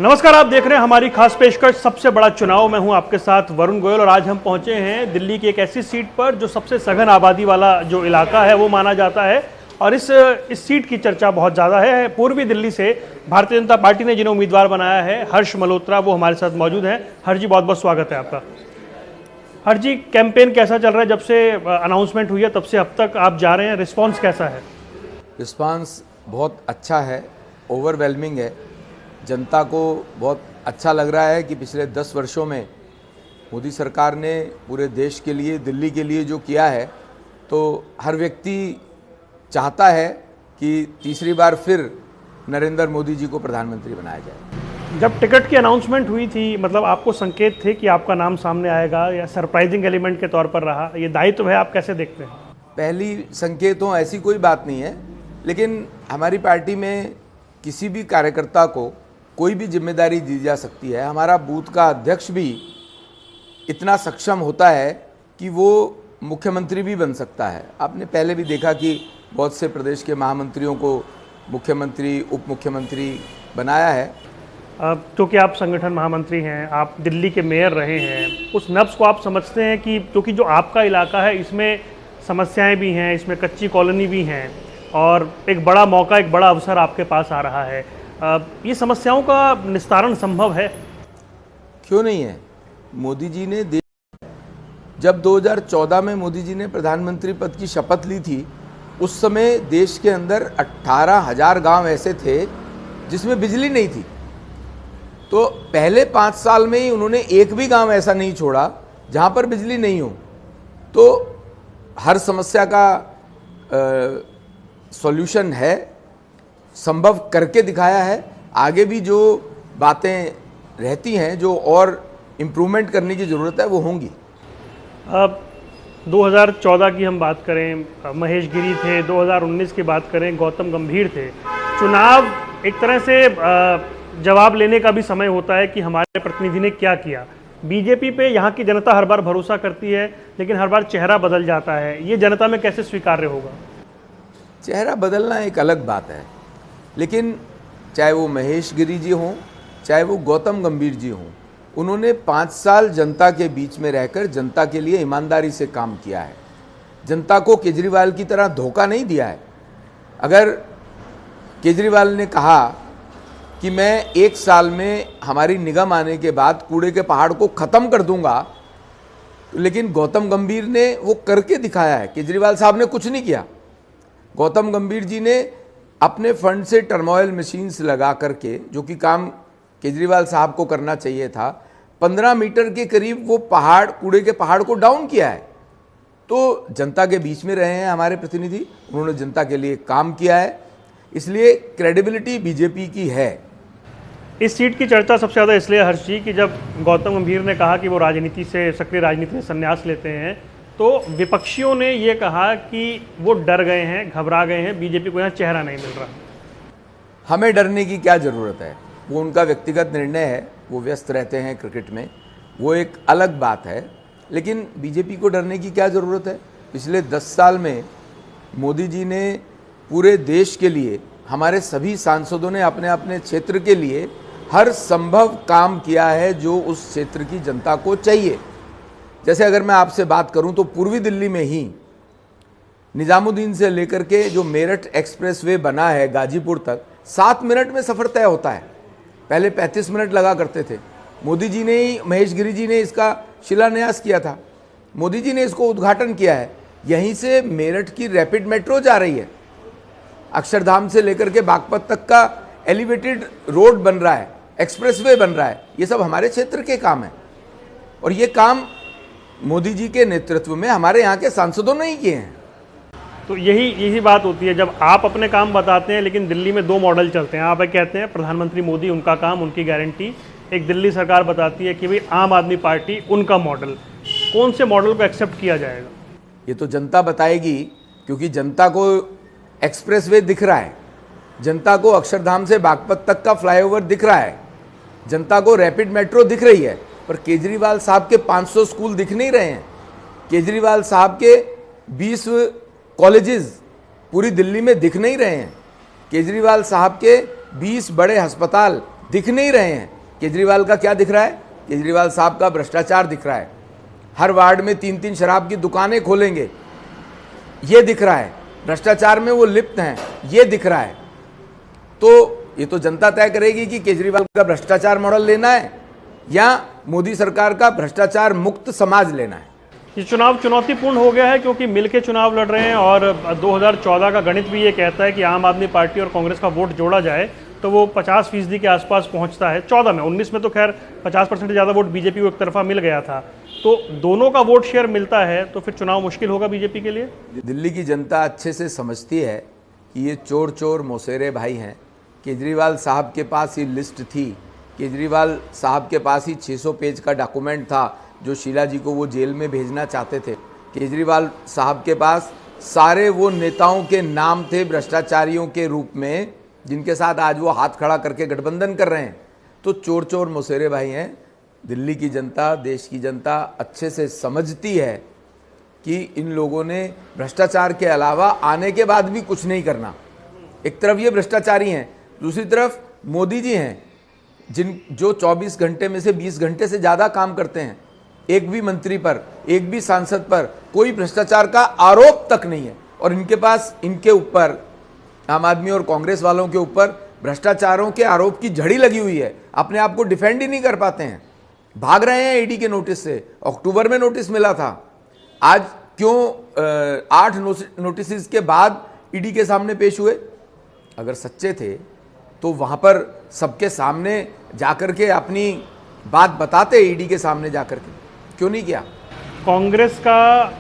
नमस्कार, आप देख रहे हैं हमारी खास पेशकश सबसे बड़ा चुनाव। मैं हूं आपके साथ वरुण गोयल और आज हम पहुंचे हैं दिल्ली की एक ऐसी सीट पर जो सबसे सघन आबादी वाला जो इलाका है वो माना जाता है और इस सीट की चर्चा बहुत ज़्यादा है। पूर्वी दिल्ली से भारतीय जनता पार्टी ने जिन्हें उम्मीदवार बनाया है हर्ष मल्होत्रा, वो हमारे साथ मौजूद हैं। हर्ष जी, बहुत बहुत स्वागत है आपका। हर्ष जी, कैंपेन कैसा चल रहा है? जब से अनाउंसमेंट हुई है तब से अब तक आप जा रहे हैं, रिस्पॉन्स कैसा है? रिस्पांस बहुत अच्छा है, ओवरवेलमिंग है। जनता को बहुत अच्छा लग रहा है कि पिछले 10 वर्षों में मोदी सरकार ने पूरे देश के लिए, दिल्ली के लिए जो किया है, तो हर व्यक्ति चाहता है कि तीसरी बार फिर नरेंद्र मोदी जी को प्रधानमंत्री बनाया जाए। जब टिकट की अनाउंसमेंट हुई थी, मतलब आपको संकेत थे कि आपका नाम सामने आएगा या सरप्राइजिंग एलिमेंट के तौर पर रहा? ये दायित्व है, आप कैसे देखते हैं? पहली संकेत हो ऐसी कोई बात नहीं है, लेकिन हमारी पार्टी में किसी भी कार्यकर्ता को कोई भी जिम्मेदारी दी जा सकती है। हमारा बूथ का अध्यक्ष भी इतना सक्षम होता है कि वो मुख्यमंत्री भी बन सकता है। आपने पहले भी देखा कि बहुत से प्रदेश के महामंत्रियों को मुख्यमंत्री, उप मुख्यमंत्री बनाया है। क्योंकि आप संगठन महामंत्री हैं, आप दिल्ली के मेयर रहे हैं, उस नब्ज़ को आप समझते हैं कि क्योंकि जो आपका इलाका है इसमें समस्याएं भी हैं, इसमें कच्ची कॉलोनी भी हैं और एक बड़ा मौका, एक बड़ा अवसर आपके पास आ रहा है, ये समस्याओं का निस्तारण संभव है? क्यों नहीं है? मोदी जी ने जब 2014 में मोदी जी ने प्रधानमंत्री पद की शपथ ली थी, उस समय देश के अंदर 18,000 गांव ऐसे थे जिसमें बिजली नहीं थी। तो पहले 5 साल में ही उन्होंने एक भी गांव ऐसा नहीं छोड़ा जहां पर बिजली नहीं हो। तो हर समस्या का सॉल्यूशन है, संभव करके दिखाया है। आगे भी जो बातें रहती हैं, जो और इम्प्रूवमेंट करने की ज़रूरत है, वो होंगी। अब 2014 की हम बात करें, महेश गिरी थे, 2019 की बात करें, गौतम गंभीर थे। चुनाव एक तरह से जवाब लेने का भी समय होता है कि हमारे प्रतिनिधि ने क्या किया। बीजेपी पे यहाँ की जनता हर बार भरोसा करती है, लेकिन हर बार चेहरा बदल जाता है। ये जनता में कैसे स्वीकार्य होगा? चेहरा बदलना एक अलग बात है, लेकिन चाहे वो महेश गिरी जी हों, चाहे वो गौतम गंभीर जी हों, उन्होंने 5 साल जनता के बीच में रहकर जनता के लिए ईमानदारी से काम किया है। जनता को केजरीवाल की तरह धोखा नहीं दिया है। अगर केजरीवाल ने कहा कि मैं 1 साल में हमारी निगम आने के बाद कूड़े के पहाड़ को ख़त्म कर दूंगा, लेकिन गौतम गंभीर ने वो करके दिखाया है। केजरीवाल साहब ने कुछ नहीं किया। गौतम गंभीर जी ने अपने फंड से टर्मोइल मशीन्स लगा करके, जो कि काम केजरीवाल साहब को करना चाहिए था, 15 मीटर के करीब वो पहाड़, कूड़े के पहाड़ को डाउन किया है। तो जनता के बीच में रहे हैं हमारे प्रतिनिधि, उन्होंने जनता के लिए काम किया है, इसलिए क्रेडिबिलिटी बीजेपी की है। इस सीट की चर्चा सबसे ज़्यादा इसलिए हर्ष जी कि जब गौतम गंभीर ने कहा कि वो राजनीति से, सक्रिय राजनीति से संन्यास लेते हैं, तो विपक्षियों ने ये कहा कि वो डर गए हैं, घबरा गए हैं, बीजेपी को यहाँ चेहरा नहीं मिल रहा। हमें डरने की क्या ज़रूरत है? वो उनका व्यक्तिगत निर्णय है, वो व्यस्त रहते हैं क्रिकेट में, वो एक अलग बात है। लेकिन बीजेपी को डरने की क्या ज़रूरत है? पिछले 10 साल में मोदी जी ने पूरे देश के लिए, हमारे सभी सांसदों ने अपने अपने क्षेत्र के लिए हर संभव काम किया है जो उस क्षेत्र की जनता को चाहिए। जैसे अगर मैं आपसे बात करूं तो पूर्वी दिल्ली में ही निजामुद्दीन से लेकर के जो मेरठ एक्सप्रेसवे बना है गाजीपुर तक, 7 मिनट में सफ़र तय होता है। पहले 35 मिनट लगा करते थे। मोदी जी ने ही, महेश गिरी जी ने इसका शिलान्यास किया था, मोदी जी ने इसको उद्घाटन किया है। यहीं से मेरठ की रैपिड मेट्रो जा रही है, अक्षरधाम से लेकर के बागपत तक का एलिवेटेड रोड बन रहा है, एक्सप्रेसवे बन रहा है। ये सब हमारे क्षेत्र के काम है और ये काम मोदी जी के नेतृत्व में हमारे यहाँ के सांसदों ने ही किए हैं। तो यही बात होती है जब आप अपने काम बताते हैं, लेकिन दिल्ली में 2 मॉडल चलते हैं। आप कहते हैं प्रधानमंत्री मोदी, उनका काम, उनकी गारंटी। एक दिल्ली सरकार बताती है कि भाई आम आदमी पार्टी, उनका मॉडल। कौन से मॉडल को एक्सेप्ट किया जाएगा? ये तो जनता बताएगी, क्योंकि जनता को एक्सप्रेसवे दिख रहा है, जनता को अक्षरधाम से बागपत तक का फ्लाईओवर दिख रहा है, जनता को रैपिड मेट्रो दिख रही है। पर केजरीवाल साहब के 500 स्कूल दिख नहीं रहे हैं, केजरीवाल साहब के 20 कॉलेजेस पूरी दिल्ली में दिख नहीं रहे हैं, केजरीवाल साहब के 20 बड़े अस्पताल दिख नहीं रहे हैं। केजरीवाल का क्या दिख रहा है? केजरीवाल साहब का भ्रष्टाचार दिख रहा है। हर वार्ड में 3-3 शराब की दुकानें खोलेंगे, ये दिख रहा है। भ्रष्टाचार में वो लिप्त हैं, ये दिख रहा है। तो ये तो जनता तय करेगी कि केजरीवाल का भ्रष्टाचार मॉडल लेना है या मोदी सरकार का भ्रष्टाचार मुक्त समाज लेना है। ये चुनाव चुनौतीपूर्ण हो गया है क्योंकि मिलके चुनाव लड़ रहे हैं और 2014 का गणित भी ये कहता है कि आम आदमी पार्टी और कांग्रेस का वोट जोड़ा जाए तो वो 50% के आसपास पहुंचता है। 14 में, 19 में तो खैर 50% से ज़्यादा वोट बीजेपी को एक तरफा मिल गया था। तो दोनों का वोट शेयर मिलता है तो फिर चुनाव मुश्किल होगा बीजेपी के लिए। दिल्ली की जनता अच्छे से समझती है कि ये चोर चोर मौसेरे भाई हैं। केजरीवाल साहब के पास ये लिस्ट थी, केजरीवाल साहब के पास ही 600 पेज का डॉक्यूमेंट था जो शीला जी को वो जेल में भेजना चाहते थे। केजरीवाल साहब के पास सारे वो नेताओं के नाम थे भ्रष्टाचारियों के रूप में जिनके साथ आज वो हाथ खड़ा करके गठबंधन कर रहे हैं। तो चोर चोर मौसेरे भाई हैं। दिल्ली की जनता, देश की जनता अच्छे से समझती है कि इन लोगों ने भ्रष्टाचार के अलावा आने के बाद भी कुछ नहीं करना। एक तरफ ये भ्रष्टाचारी हैं, दूसरी तरफ मोदी जी हैं जो 24 घंटे में से 20 घंटे से ज़्यादा काम करते हैं। एक भी मंत्री पर, एक भी सांसद पर कोई भ्रष्टाचार का आरोप तक नहीं है। और इनके पास, इनके ऊपर, आम आदमी और कांग्रेस वालों के ऊपर भ्रष्टाचारों के आरोप की झड़ी लगी हुई है। अपने आप को डिफेंड ही नहीं कर पाते हैं, भाग रहे हैं ईडी के नोटिस से। अक्टूबर में नोटिस मिला था, आज क्यों 8 नोटिस के बाद ईडी के सामने पेश हुए? अगर सच्चे थे तो वहां पर सबके सामने जाकर के अपनी बात बताते, ईडी के सामने जाकर के। क्यों नहीं किया? कांग्रेस का,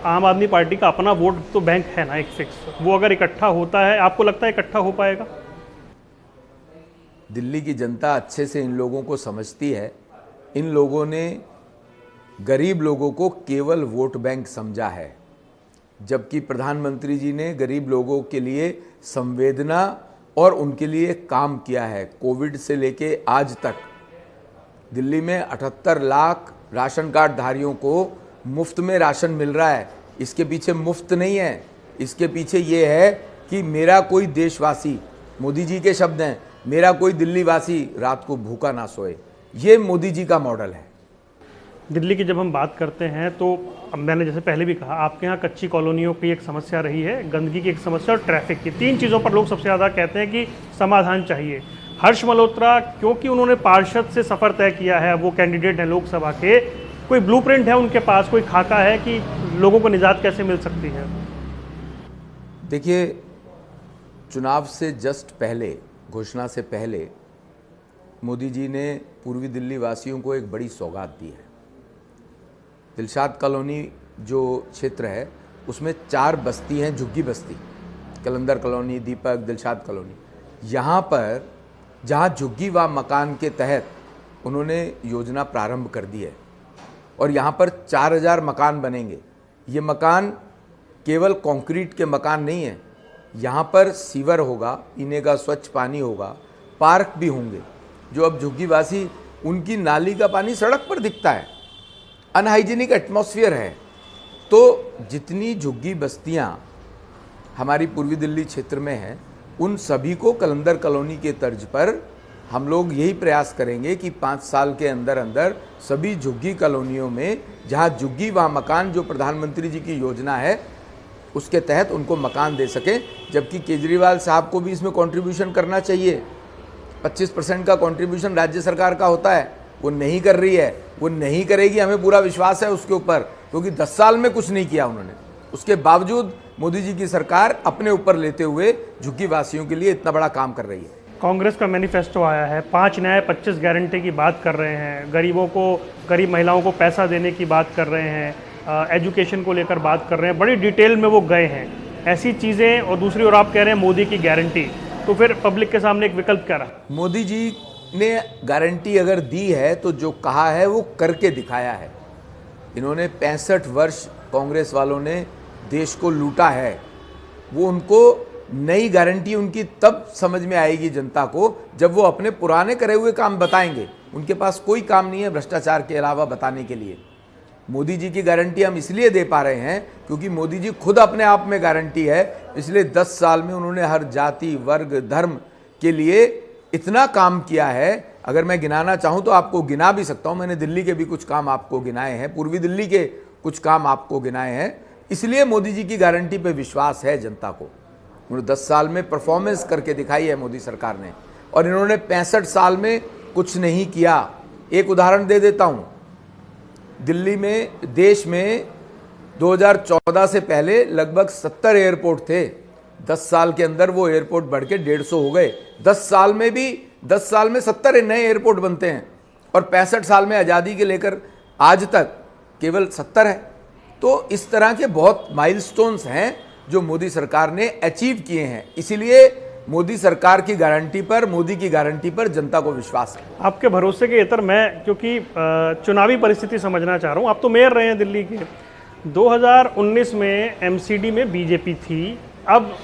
आम आदमी पार्टी का अपना वोट तो बैंक है ना, एक फिक्स, वो अगर इकट्ठा होता है, आपको लगता है इकट्ठा हो पाएगा? दिल्ली की जनता अच्छे से इन लोगों को समझती है। इन लोगों ने गरीब लोगों को केवल वोट बैंक समझा है, जबकि प्रधानमंत्री जी ने गरीब लोगों के लिए संवेदना और उनके लिए काम किया है। कोविड से लेके आज तक दिल्ली में 78 लाख राशन कार्ड धारियों को मुफ्त में राशन मिल रहा है। इसके पीछे मुफ्त नहीं है, इसके पीछे ये है कि मेरा कोई देशवासी, मोदी जी के शब्द हैं, मेरा कोई दिल्ली वासी रात को भूखा ना सोए। ये मोदी जी का मॉडल है। दिल्ली की जब हम बात करते हैं तो मैंने जैसे पहले भी कहा, आपके यहाँ कच्ची कॉलोनियों की एक समस्या रही है, गंदगी की एक समस्या और ट्रैफिक की। 3 चीज़ों पर लोग सबसे ज़्यादा कहते हैं कि समाधान चाहिए। हर्ष मल्होत्रा, क्योंकि उन्होंने पार्षद से सफ़र तय किया है, वो कैंडिडेट हैं लोकसभा के, कोई ब्लूप्रिंट है उनके पास, कोई खाका है कि लोगों को निजात कैसे मिल सकती है? देखिए, चुनाव से जस्ट पहले, घोषणा से पहले मोदी जी ने पूर्वी दिल्ली वासियों को एक बड़ी सौगात दी है। दिलशाद कॉलोनी जो क्षेत्र है उसमें 4 बस्ती हैं, झुग्गी बस्ती, कलंदर कॉलोनी, दीपक, दिलशाद कॉलोनी। यहाँ पर जहाँ झुग्गी व मकान के तहत उन्होंने योजना प्रारंभ कर दी है और यहाँ पर 4000 मकान बनेंगे। ये मकान केवल कंक्रीट के मकान नहीं है, यहाँ पर सीवर होगा, पीने का स्वच्छ पानी होगा, पार्क भी होंगे। जो अब झुग्गीवासी, उनकी नाली का पानी सड़क पर दिखता है, अनहाइजीनिक एटमॉस्फेयर है। तो जितनी झुग्गी बस्तियां हमारी पूर्वी दिल्ली क्षेत्र में हैं, उन सभी को कलंदर कॉलोनी के तर्ज पर हम लोग यही प्रयास करेंगे कि 5 साल के अंदर अंदर सभी झुग्गी कॉलोनियों में, जहां झुग्गी व मकान जो प्रधानमंत्री जी की योजना है उसके तहत उनको मकान दे सकें। जबकि केजरीवाल साहब को भी इसमें कंट्रीब्यूशन करना चाहिए। 25% का कंट्रीब्यूशन राज्य सरकार का होता है, वो नहीं कर रही है, वो नहीं करेगी। हमें पूरा विश्वास है उसके ऊपर, क्योंकि 10 साल में कुछ नहीं किया उन्होंने। उसके बावजूद मोदी जी की सरकार अपने ऊपर लेते हुए झुग्गी वासियों के लिए इतना बड़ा काम कर रही है। कांग्रेस का मैनिफेस्टो आया है, 5 न्याय 25 गारंटी की बात कर रहे हैं, गरीबों को, गरीब महिलाओं को पैसा देने की बात कर रहे हैं, एजुकेशन को लेकर बात कर रहे हैं, बड़ी डिटेल में वो गए हैं। ऐसी चीज़ें, और दूसरी ओर आप कह रहे हैं मोदी की गारंटी, तो फिर पब्लिक के सामने एक विकल्प क्या रहा? मोदी जी ने गारंटी अगर दी है तो जो कहा है वो करके दिखाया है। इन्होंने 65 वर्ष कांग्रेस वालों ने देश को लूटा है। वो उनको नई गारंटी उनकी तब समझ में आएगी जनता को जब वो अपने पुराने करे हुए काम बताएंगे। उनके पास कोई काम नहीं है भ्रष्टाचार के अलावा बताने के लिए। मोदी जी की गारंटी हम इसलिए दे पा रहे हैं क्योंकि मोदी जी खुद अपने आप में गारंटी है। पिछले 10 साल में उन्होंने हर जाति, वर्ग, धर्म के लिए इतना काम किया है अगर मैं गिनाना चाहूँ तो आपको गिना भी सकता हूँ। मैंने दिल्ली के भी कुछ काम आपको गिनाए हैं, पूर्वी दिल्ली के कुछ काम आपको गिनाए हैं। इसलिए मोदी जी की गारंटी पे विश्वास है जनता को। उन्होंने 10 साल में परफॉर्मेंस करके दिखाई है मोदी सरकार ने, और इन्होंने 65 साल में कुछ नहीं किया। एक उदाहरण दे देता हूँ, दिल्ली में, देश में 2014 से पहले लगभग 70 एयरपोर्ट थे। 10 साल के अंदर वो एयरपोर्ट बढ़ के 150 हो गए। 10 साल में 70 नए एयरपोर्ट बनते हैं, और 65 साल में आज़ादी के लेकर आज तक केवल 70 है। तो इस तरह के बहुत माइलस्टोन्स हैं जो मोदी सरकार ने अचीव किए हैं। इसीलिए मोदी सरकार की गारंटी पर, मोदी की गारंटी पर जनता को विश्वास है। आपके भरोसे के इतर मैं, क्योंकि चुनावी परिस्थिति समझना चाह रहा हूँ। आप तो मेयर रहे हैं दिल्ली के। 2019 में एमसीडी में बीजेपी थी, अब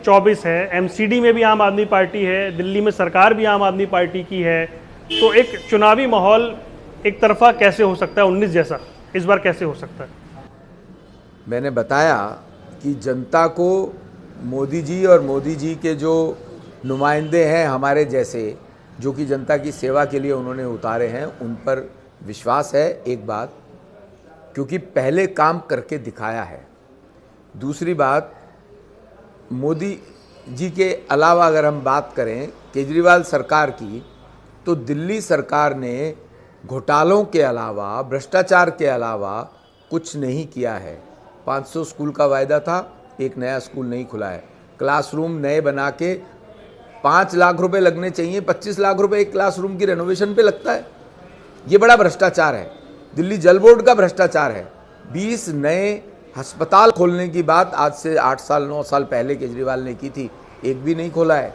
24 है, एमसीडी में भी आम आदमी पार्टी है, दिल्ली में सरकार भी आम आदमी पार्टी की है। तो एक चुनावी माहौल एक तरफा कैसे हो सकता है 19 जैसा, इस बार कैसे हो सकता है? मैंने बताया कि जनता को मोदी जी और मोदी जी के जो नुमाइंदे हैं हमारे जैसे, जो कि जनता की सेवा के लिए उन्होंने उतारे हैं, उन पर विश्वास है। एक बात, क्योंकि पहले काम करके दिखाया है। दूसरी बात, मोदी जी के अलावा अगर हम बात करें केजरीवाल सरकार की, तो दिल्ली सरकार ने घोटालों के अलावा, भ्रष्टाचार के अलावा कुछ नहीं किया है। 500 स्कूल का वायदा था, एक नया स्कूल नहीं खुला है। क्लासरूम नए बना के 5 लाख रुपए लगने चाहिए, 25 लाख रुपए एक क्लासरूम की रेनोवेशन पे लगता है। ये बड़ा भ्रष्टाचार है। दिल्ली जल बोर्ड का भ्रष्टाचार है। 20 नए अस्पताल खोलने की बात आज से 8 साल 9 साल पहले केजरीवाल ने की थी, एक भी नहीं खोला है।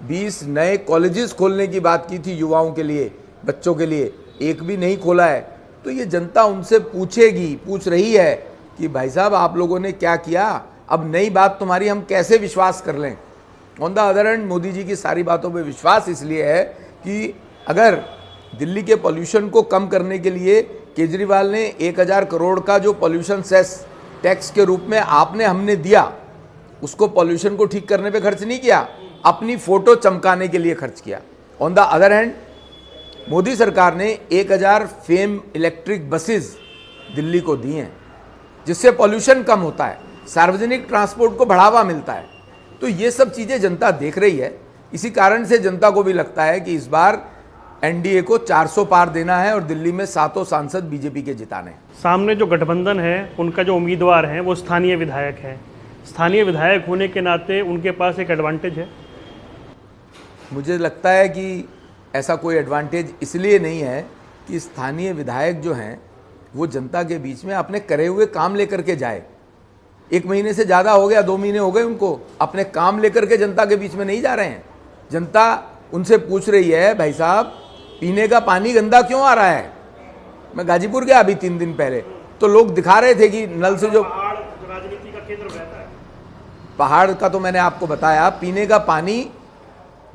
20 नए कॉलेजेस खोलने की बात की थी युवाओं के लिए, बच्चों के लिए, एक भी नहीं खोला है। तो ये जनता उनसे पूछ रही है कि भाई साहब आप लोगों ने क्या किया, अब नई बात तुम्हारी हम कैसे विश्वास कर लें। On the other hand Modi ji की सारी बातों पे विश्वास इसलिए है कि अगर दिल्ली के पॉल्यूशन को कम करने के लिए केजरीवाल ने 1000 करोड़ का जो पॉल्यूशन सेस टैक्स के रूप में हमने दिया, उसको पॉल्यूशन को ठीक करने पे खर्च नहीं किया, अपनी फोटो चमकाने के लिए खर्च किया। On the other hand Modi सरकार ने 1000 फेम इलेक्ट्रिक बसेस दिल्ली को दी हैं, जिससे पॉल्यूशन कम होता है, सार्वजनिक ट्रांसपोर्ट को बढ़ावा मिलता है। तो ये सब चीज़ें जनता देख रही है। इसी कारण से जनता को भी लगता है कि इस बार एनडीए को 400 पार देना है और दिल्ली में 7 सांसद बीजेपी के जिताने हैं। सामने जो गठबंधन है, उनका जो उम्मीदवार हैं वो स्थानीय विधायक हैं। स्थानीय विधायक होने के नाते उनके पास एक एडवांटेज है। मुझे लगता है कि ऐसा कोई एडवांटेज इसलिए नहीं है कि स्थानीय विधायक जो हैं वो जनता के बीच में अपने करे हुए काम लेकर के जाए। 1 महीने से ज़्यादा हो गया, 2 महीने हो गए उनको, अपने काम लेकर के जनता के बीच में नहीं जा रहे हैं। जनता उनसे पूछ रही है, भाई साहब पीने का पानी गंदा क्यों आ रहा है। मैं गाजीपुर गया अभी 3 दिन पहले, तो लोग दिखा रहे थे कि नल से जो राजनीति का केंद्र रहता है, पहाड़ का तो मैंने आपको बताया, पीने का पानी,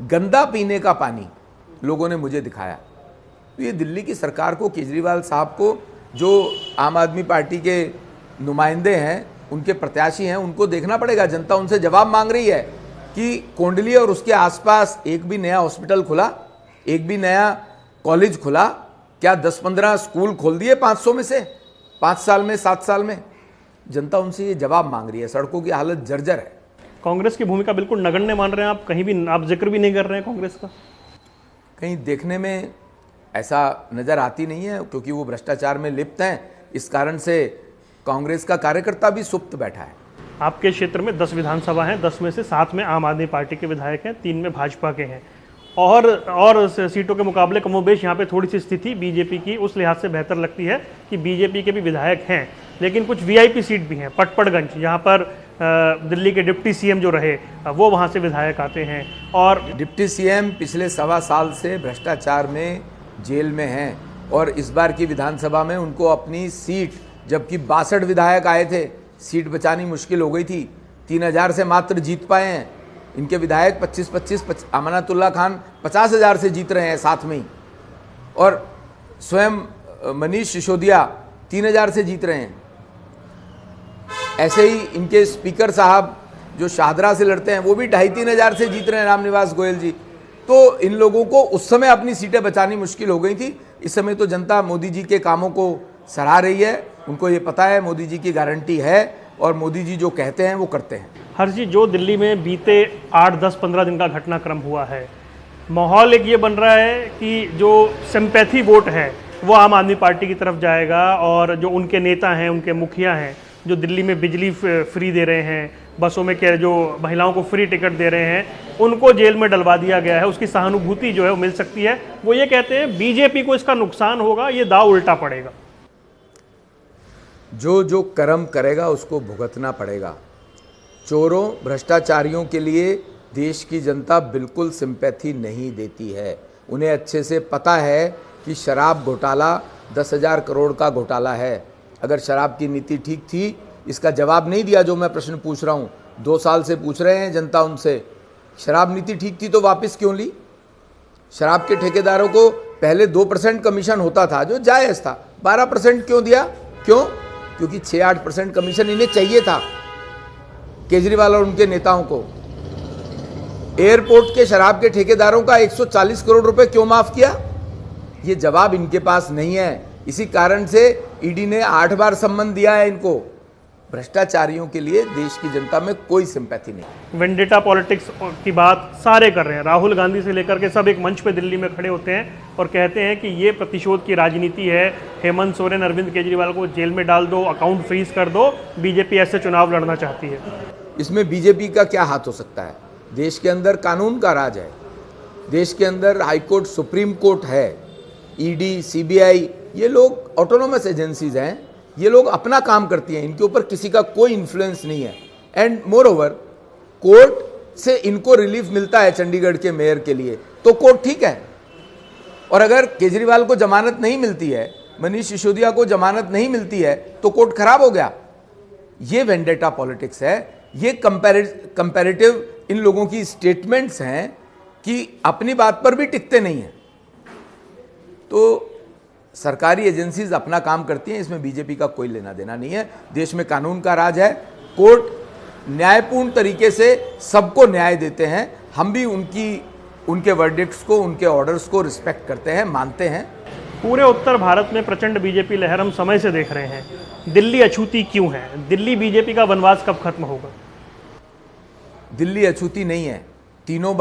गंदा पीने का पानी लोगों ने मुझे दिखाया। तो ये दिल्ली की सरकार को, केजरीवाल साहब को, जो आम आदमी पार्टी के नुमाइंदे हैं, उनके प्रत्याशी हैं, उनको देखना पड़ेगा। जनता उनसे जवाब मांग रही है कि कोंडली और उसके आसपास एक भी नया हॉस्पिटल खुला, एक भी नया कॉलेज खुला क्या? 10-15 स्कूल खोल दिए 500 में से 5 साल में, 7 साल में? जनता उनसे ये जवाब मांग रही है। सड़कों की हालत जर्जर है। कांग्रेस की भूमिका बिल्कुल नगण्य मान रहे हैं आप? कहीं भी आप जिक्र भी नहीं कर रहे हैं कांग्रेस का? कहीं देखने में ऐसा नज़र आती नहीं है, क्योंकि वो भ्रष्टाचार में लिप्त हैं। इस कारण से कांग्रेस का कार्यकर्ता भी सुप्त बैठा है। आपके क्षेत्र में 10 विधानसभा हैं, 10 में से 7 में आम आदमी पार्टी के विधायक हैं, 3 में भाजपा के हैं, और सीटों के मुकाबले कमोबेश यहाँ पे थोड़ी सी स्थिति बीजेपी की उस लिहाज से बेहतर लगती है कि बीजेपी के भी विधायक हैं। लेकिन कुछ वीआईपी सीट भी हैं, पटपड़गंज, जहाँ पर दिल्ली के डिप्टी सीएम जो रहे वो वहाँ से विधायक आते हैं। और डिप्टी सीएम पिछले 1.25 साल से भ्रष्टाचार में जेल में हैं, और इस बार की विधानसभा में उनको अपनी सीट, जबकि 62 विधायक आए थे, सीट बचानी मुश्किल हो गई थी। 3000 से मात्र जीत पाए हैं। इनके विधायक 25-25, अमानतुल्लाह खान 50,000 से जीत रहे हैं साथ में ही, और स्वयं मनीष सिसोदिया 3000 से जीत रहे हैं। ऐसे ही इनके स्पीकर साहब जो शाहदरा से लड़ते हैं, वो भी 2500-3000 से जीत रहे हैं, रामनिवास गोयल जी। तो इन लोगों को उस समय अपनी सीटें बचानी मुश्किल हो गई थी। इस समय तो जनता मोदी जी के कामों को सराह रही है, उनको ये पता है मोदी जी की गारंटी है और मोदी जी जो कहते हैं वो करते हैं। हर्ष जी, जो दिल्ली में बीते 8, 10, 15 दिन का घटनाक्रम हुआ है, माहौल एक ये बन रहा है कि जो सिंपैथी वोट है वो आम आदमी पार्टी की तरफ जाएगा और जो उनके नेता हैं, उनके मुखिया हैं, जो दिल्ली में बिजली फ्री दे रहे हैं, बसों में जो महिलाओं को फ्री टिकट दे रहे हैं, उनको जेल में डलवा दिया गया है, उसकी सहानुभूति जो है वो मिल सकती है। वो ये कहते हैं बीजेपी को इसका नुकसान होगा, ये दाव उल्टा पड़ेगा। जो जो कर्म करेगा उसको भुगतना पड़ेगा। चोरों, भ्रष्टाचारियों के लिए देश की जनता बिल्कुल सिंपैथी नहीं देती है। उन्हें अच्छे से पता है कि शराब घोटाला 10,000 करोड़ का घोटाला है। अगर शराब की नीति ठीक थी, इसका जवाब नहीं दिया जो मैं प्रश्न पूछ रहा हूँ, 2 साल से पूछ रहे हैं जनता उनसे। शराब नीति ठीक थी तो वापस क्यों ली? शराब के ठेकेदारों को पहले 2% कमीशन होता था जो जायज़ था, 12% क्यों दिया? क्यों? क्योंकि 6-8% कमीशन इन्हें चाहिए था, केजरीवाल और उनके नेताओं को। एयरपोर्ट के शराब के ठेकेदारों का 140 करोड़ रुपए क्यों माफ किया? ये जवाब इनके पास नहीं है। इसी कारण से ईडी ने 8 बार सम्मन दिया है इनको। भ्रष्टाचारियों के लिए देश की जनता में कोई सिंपैथी नहीं। वेंडेटा पॉलिटिक्स की बात सारे कर रहे हैं, राहुल गांधी से लेकर के सब एक मंच पे दिल्ली में खड़े होते हैं और कहते हैं कि ये प्रतिशोध की राजनीति है। हेमंत सोरेन, अरविंद केजरीवाल को जेल में डाल दो, अकाउंट फ्रीज कर दो, बीजेपी ऐसे चुनाव लड़ना चाहती है। इसमें बीजेपी का क्या हाथ हो सकता है? देश के अंदर कानून का राज है, देश के अंदर हाईकोर्ट, सुप्रीम कोर्ट है, ईडी, सीबीआई, ये लोग ऑटोनोमस एजेंसीज हैं, ये लोग अपना काम करती हैं, इनके ऊपर किसी का कोई इन्फ्लुएंस नहीं है। एंड मोर ओवर, कोर्ट से इनको रिलीफ मिलता है चंडीगढ़ के मेयर के लिए, तो कोर्ट ठीक है। और अगर केजरीवाल को जमानत नहीं मिलती है, मनीष सिसोदिया को जमानत नहीं मिलती है, तो कोर्ट खराब हो गया। ये वेंडेटा पॉलिटिक्स है, ये कंपैरेटिव इन लोगों की स्टेटमेंट्स हैं कि अपनी बात पर भी टिकते नहीं हैं। तो सरकारी एजेंसीज अपना काम करती हैं, इसमें बीजेपी का कोई लेना देना नहीं है। देश में कानून का राज है, कोर्ट न्यायपूर्ण तरीके से सबको न्याय देते हैं। हम भी उनके वर्डिक्ट्स को, उनके ऑर्डर्स को रिस्पेक्ट करते हैं, मानते हैं। पूरे उत्तर भारत में प्रचंड बीजेपी लहर हम समय से देख रहे हैं। दिल्ली अछूती क्यों है? दिल्ली बीजेपी का वनवास कब खत्म होगा? दिल्ली अछूती नहीं है। दोनों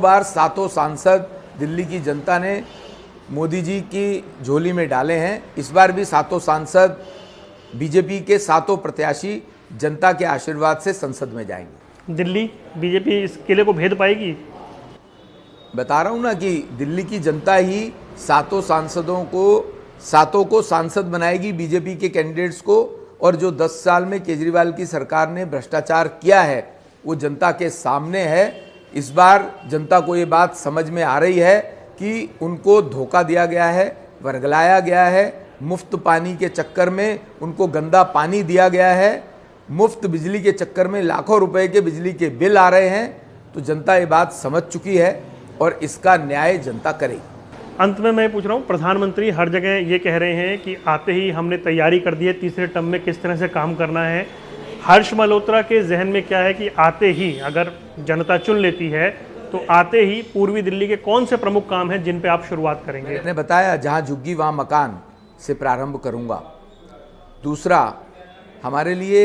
बार सातों सांसद दिल्ली की जनता ने मोदी जी की झोली में डाले हैं। इस बार भी सातों सांसद, बीजेपी के सातों प्रत्याशी जनता के आशीर्वाद से संसद में जाएंगे। दिल्ली बीजेपी इस किले को भेद पाएगी? बता रहा हूं ना कि दिल्ली की जनता ही सातों को सांसद बनाएगी, बीजेपी के कैंडिडेट्स को। और जो 10 साल में केजरीवाल की सरकार ने भ्रष्टाचार किया है वो जनता के सामने है। इस बार जनता को ये बात समझ में आ रही है कि उनको धोखा दिया गया है, वर्गलाया गया है, मुफ्त पानी के चक्कर में उनको गंदा पानी दिया गया है, मुफ्त बिजली के चक्कर में लाखों रुपए के बिजली के बिल आ रहे हैं। तो जनता ये बात समझ चुकी है और इसका न्याय जनता करेगी। अंत में मैं पूछ रहा हूँ, प्रधानमंत्री हर जगह ये कह रहे हैं कि आते ही हमने तैयारी कर दी है, तीसरे टर्म में किस तरह से काम करना है। हर्ष मल्होत्रा के जहन में क्या है कि आते ही, अगर जनता चुन लेती है तो आते ही पूर्वी दिल्ली के कौन से प्रमुख काम हैं जिन पे आप शुरुआत करेंगे? मैंने बताया, जहाँ झुग्गी वहाँ मकान से प्रारंभ करूँगा। दूसरा, हमारे लिए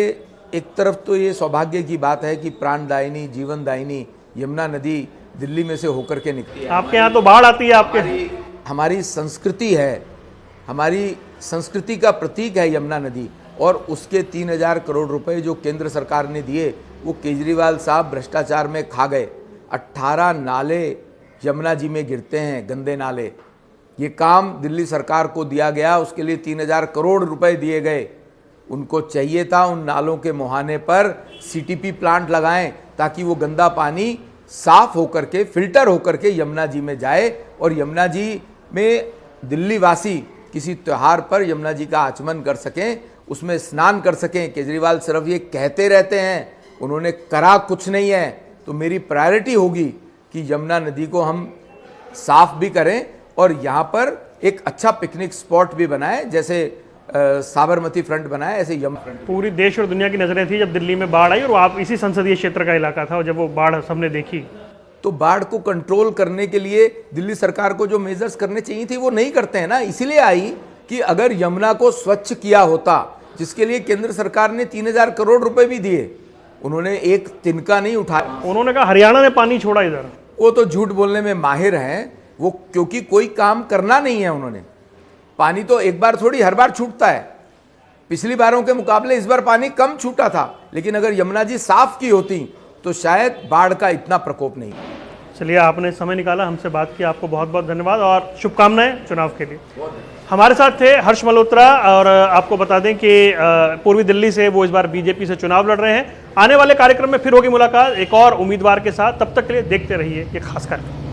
एक तरफ तो ये सौभाग्य की बात है कि प्राणदायिनी, जीवनदायिनी यमुना नदी दिल्ली में से होकर के निकली है। आपके यहाँ तो बाढ़ आती है। आपके हमारी संस्कृति है, हमारी संस्कृति का प्रतीक है यमुना नदी। और उसके 3,000 करोड़ रुपए जो केंद्र सरकार ने दिए वो केजरीवाल साहब भ्रष्टाचार में खा गए। 18 नाले यमुना जी में गिरते हैं, गंदे नाले। ये काम दिल्ली सरकार को दिया गया, उसके लिए 3,000 करोड़ रुपए दिए गए। उनको चाहिए था उन नालों के मुहाने पर सीटीपी प्लांट लगाएं ताकि वो गंदा पानी साफ होकर के, फिल्टर होकर के यमुना जी में जाए और यमुना जी में दिल्ली वासी किसी त्यौहार पर यमुना जी का आचमन कर सकें, उसमें स्नान कर सकें। केजरीवाल सिर्फ ये कहते रहते हैं, उन्होंने करा कुछ नहीं है। तो मेरी प्रायोरिटी होगी कि यमुना नदी को हम साफ भी करें और यहाँ पर एक अच्छा पिकनिक स्पॉट भी बनाएं, जैसे साबरमती फ्रंट बनाए, ऐसे यमुना फ्रंट। पूरी देश और दुनिया की नजरें थी जब दिल्ली में बाढ़ आई और आप इसी संसदीय क्षेत्र का इलाका था और जब वो बाढ़ सबने देखी। तो बाढ़ को कंट्रोल करने के लिए दिल्ली सरकार को जो मेजर्स करने चाहिए थे वो नहीं करते हैं ना। इसलिए आई कि अगर यमुना को स्वच्छ किया होता, जिसके लिए केंद्र सरकार ने 3000 करोड़ रुपए भी दिए, उन्होंने एक तिनका नहीं उठाया। उन्होंने कहा हरियाणा ने पानी छोड़ा इधर। वो तो झूठ बोलने में माहिर हैं वो, क्योंकि कोई काम करना नहीं है उन्होंने। पानी तो एक बार थोड़ी हर बार छूटता है। पिछली बारों के मुकाबले इस बार पानी कम छूटा था, लेकिन अगर यमुना जी साफ की होती तो शायद बाढ़ का इतना प्रकोप नहीं। चलिए, आपने समय निकाला, हमसे बात की, आपको बहुत बहुत धन्यवाद और शुभकामनाएं चुनाव के लिए। हमारे साथ थे हर्ष मल्होत्रा, और आपको बता दें कि पूर्वी दिल्ली से वो इस बार बीजेपी से चुनाव लड़ रहे हैं। आने वाले कार्यक्रम में फिर होगी मुलाकात एक और उम्मीदवार के साथ। तब तक के लिए देखते रहिए ये खास कार्यक्रम।